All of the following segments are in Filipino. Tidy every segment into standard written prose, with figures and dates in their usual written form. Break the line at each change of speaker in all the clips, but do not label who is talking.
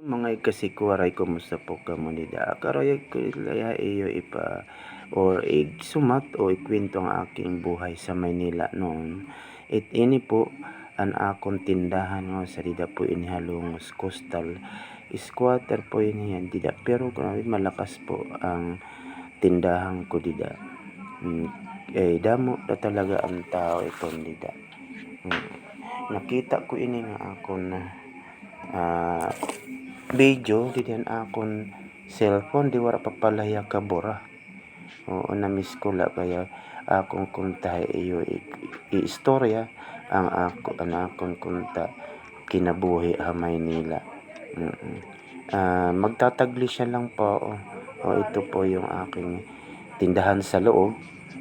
Mga ikasikuwaray kumusta po komunidad? Karayag ko laya iyo ipa or igsumat o ikwento ang aking buhay sa Maynila noon. Ini po ang akong tindahan nga sa dida po inihalungos coastal squatter po yan dida, pero grabe malakas po ang tindahan ko dida. Damo na talaga ang tao itong dida. Nakita ko ini nga akon na video diyan akon cellphone di wara papalaya kabura. Oo, na-miss ko la kaya akong kunta iyo istorya ang akon kunta kinabuhi ha Maynila. Magtatagli siya lang po. Ito po yung aking tindahan sa loob.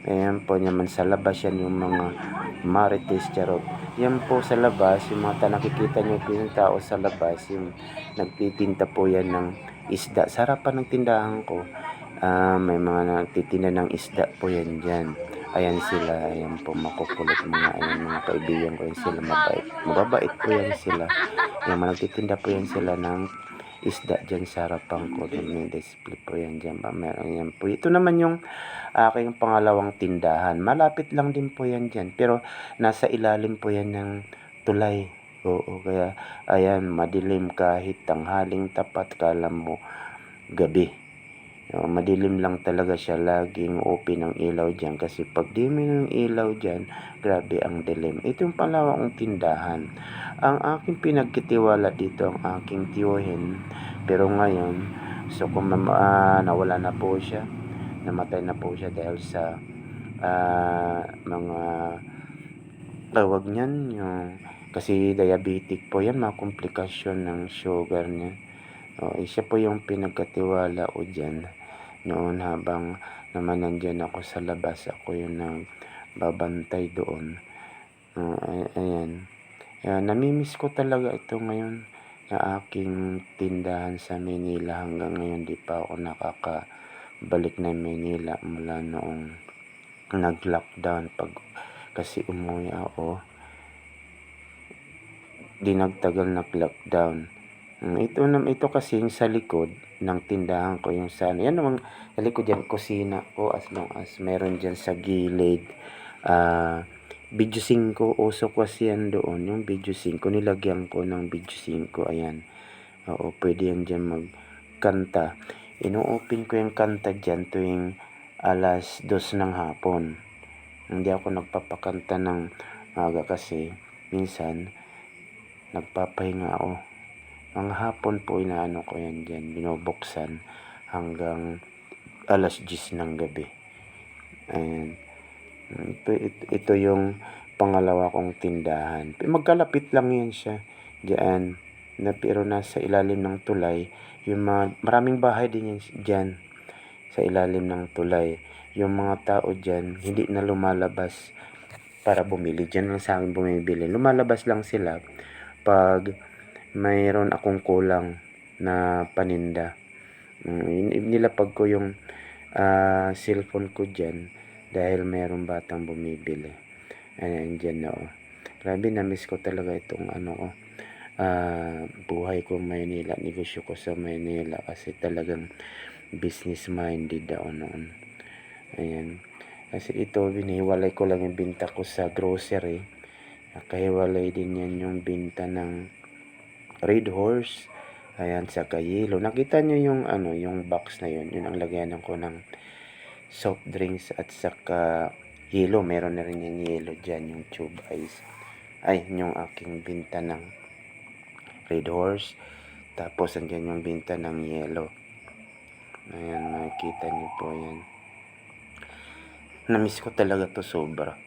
Ayan po naman sa labas yan yung mga marites charot. Yan po sa labas, yung mga nakikita nyo po yung tao sa labas, yung nagtitinda po yan ng isda. Sa harapan ng tindahan ko, may mga nagtitinda ng isda po yan dyan. Ayan sila, ayan po makukulit mga kaibigan ko yan sila, mababait po yan sila. Yung mga nagtitinda po yan sila ng isda dyan sa harapan ko. May display po yan dyan. Meron yan po. Ito naman yung aking pangalawang tindahan. Malapit lang din po yan dyan. Pero nasa ilalim po yan ng tulay. Oo, kaya ayan, madilim kahit tanghaling tapat kala mo gabi. Madilim lang talaga siya, laging open ang ilaw dyan kasi pag di mo ng ilaw dyan, grabe ang dilim. Ito yung pangalawang tindahan. Ang aking pinagkitiwala dito ang aking tiyuhin, pero ngayon so kung nawala na po siya, namatay na po siya dahil sa mga tawag niyan yung kasi diabetic po yan, mga komplikasyon ng sugar niya. Siya po yung pinagkatiwala ko dyan noon habang naman nandyan ako sa labas. Ako yung nagbabantay doon. Ayan. Namimiss ko talaga ito ngayon na aking tindahan sa Manila. Hanggang ngayon di pa ako nakakabalik na Manila mula noong nag-lockdown. Kasi umuwi ako, di nagtagal nag-lockdown. Ito kasi yung sa likod ng tindahan ko, yung sana. Yan naman sa likod yan, kusina ko, as long as meron dyan sa gilid. Video 5, uso kasi yan doon. Yung video 5, nilagyan ko ng video 5. Ayan. Oo, pwede yan dyan magkanta. Ino-open ko yung kanta dyan tuwing alas 2 ng hapon. Hindi ako nagpapakanta ng aga kasi minsan nagpapahinga ako. Ang hapon po inaano ko yan dyan, binubuksan hanggang alas 10 ng gabi. Ayan. Ito yung pangalawa kong tindahan. Magkalapit lang yan siya dyan, pero nasa ilalim ng tulay. Yung maraming bahay din yan dyan sa ilalim ng tulay. Yung mga tao dyan hindi na lumalabas para bumili. Dyan lang sa akin bumibili. Lumalabas lang sila pag mayroon akong kulang na paninda. Nilapag ko yung cellphone ko dyan dahil mayroong batang bumibili. Ayan dyan na Grabe, na-miss ko talaga itong buhay ko Maynila, negosyo ko sa Maynila kasi talagang business minded ako noon. Ayan. Kasi ito, binihiwalay ko lang yung binta ko sa grocery. Nakahiwalay din yan yung binta ng Red Horse. Ayan, sa yelo. Nakita nyo yung yung box na yun. Yun ang lagayan ko ng soft drinks at saka yelo. Meron na rin yung yelo dyan, yung tube ice. Ay, yung aking binta ng Red Horse. Tapos, andyan yung binta ng yelo. Ayan, makikita nyo po yan. Na-miss ko talaga to sobra.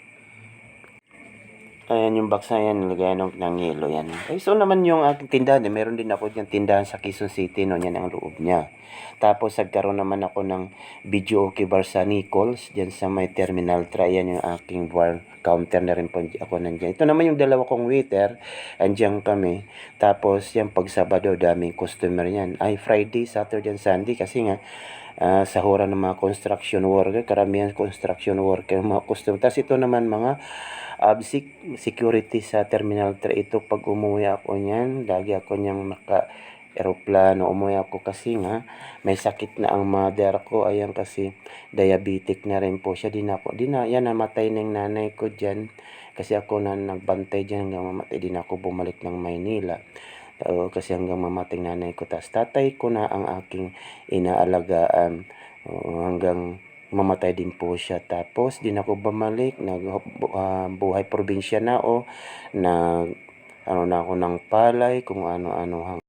Ayan yung box na yan, nilagyan ng yelo yan. So naman yung aking tindahan, meron din ako dyan tindahan sa Quezon City, no, yan ang loob niya. Tapos nagkaroon naman ako ng video okay bar sa Nichols, dyan sa may Terminal 3, yan yung aking bar counter na rin po ako nandyan. Ito naman yung dalawa kong waiter, andyan kami. Tapos yan pag Sabado, daming customer yan. Ay Friday, Saturday, and Sunday, kasi nga, sahuran ng mga construction worker, karamihan construction worker, mga customer. Tapos ito naman mga security sa Terminal 3. Ito pag umuwi ako niyan, lagi ako niyang eroplano. Umuwi ako kasi nga may sakit na ang mother ko, ayan, kasi diabetic na rin po siya. Yan, namatay na yung nanay ko diyan. Kasi ako na nagbantay diyan hanggang mamatay din ako bumalik ng Maynila. Kasi hanggang mamatay nanay ko, tas tatay ko na ang aking inaalagaan. Hanggang mamatay din po siya. Tapos din ako bumalik, buhay probinsya na, nag ano na ako ng palay, kung ano-ano.